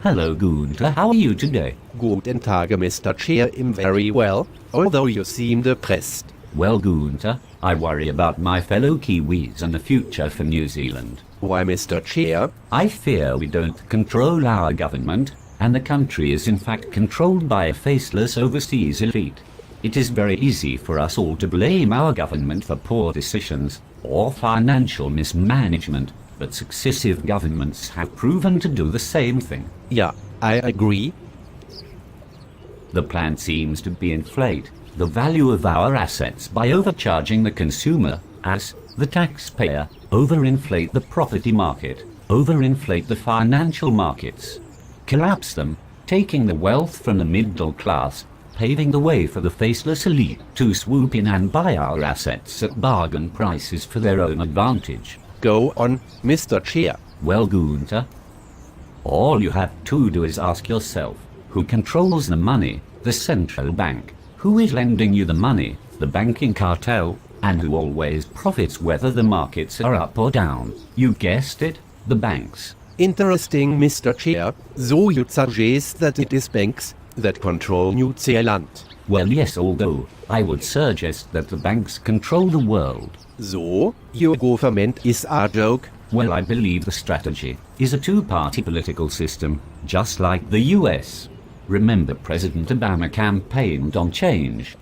Hello Gunther, how are you today? Guten Tage, Mr. Chair. I'm very well, although you seem depressed. Well Gunther, I worry about my fellow Kiwis and the future for New Zealand. Why, Mr. Chair? I fear we don't control our government, and the country is in fact controlled by a faceless overseas elite. It is very easy for us all to blame our government for poor decisions or financial mismanagement, but successive governments have proven to do the same thing. Yeah, I agree. The plan seems to be inflate the value of our assets by overcharging the consumer, as the taxpayer, overinflate the property market, overinflate the financial markets, collapse them, taking the wealth from the middle class, paving the way for the faceless elite to swoop in and buy our assets at bargain prices for their own advantage. Go on, Mr. Chair. Well, Gunther, all you have to do is ask yourself, who controls the money? The central bank. Who is lending you the money? The banking cartel. And who always profits whether the markets are up or down? You guessed it, the banks. Interesting, Mr. Chair. So you suggest that it is banks that control New Zealand? Well, yes, although I would suggest that the banks control the world. So, your government is a joke? Well, I believe the strategy is a two-party political system, just like the US. Remember, President Obama campaigned on change.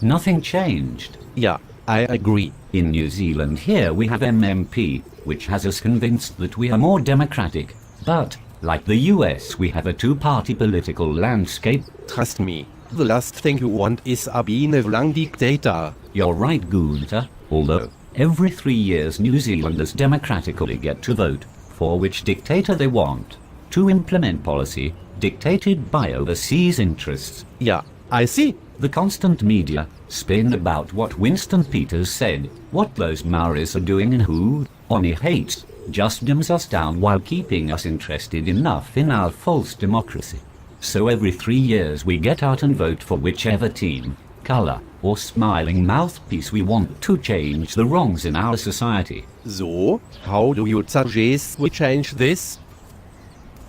Nothing changed. Yeah, I agree. In New Zealand here we have MMP, which has us convinced that we are more democratic. But, like the US, we have a two-party political landscape. Trust me, the last thing you want is a benevolent dictator. You're right, Gunther, although every 3 years New Zealanders democratically get to vote for which dictator they want to implement policy dictated by overseas interests. Yeah, I see. The constant media spin about what Winston Peters said, what those Maoris are doing and who only hates, just dims us down while keeping us interested enough in our false democracy. So every 3 years we get out and vote for whichever team, color, or smiling mouthpiece we want to change the wrongs in our society. So, how do you suggest we change this?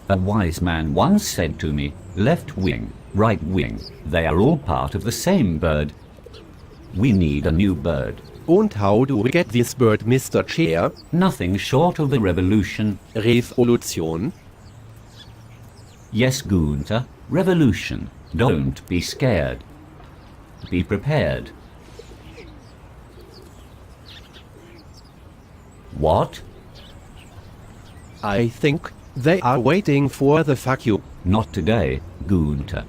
A wise man once said to me, left wing, right wing, they are all part of the same bird. We need a new bird. And how do we get this bird, Mr. Chair? Nothing short of a revolution. Revolution? Yes, Gunther, revolution. Don't be scared. Be prepared. What? I think they are waiting for the vacuum. Not today, Gunther.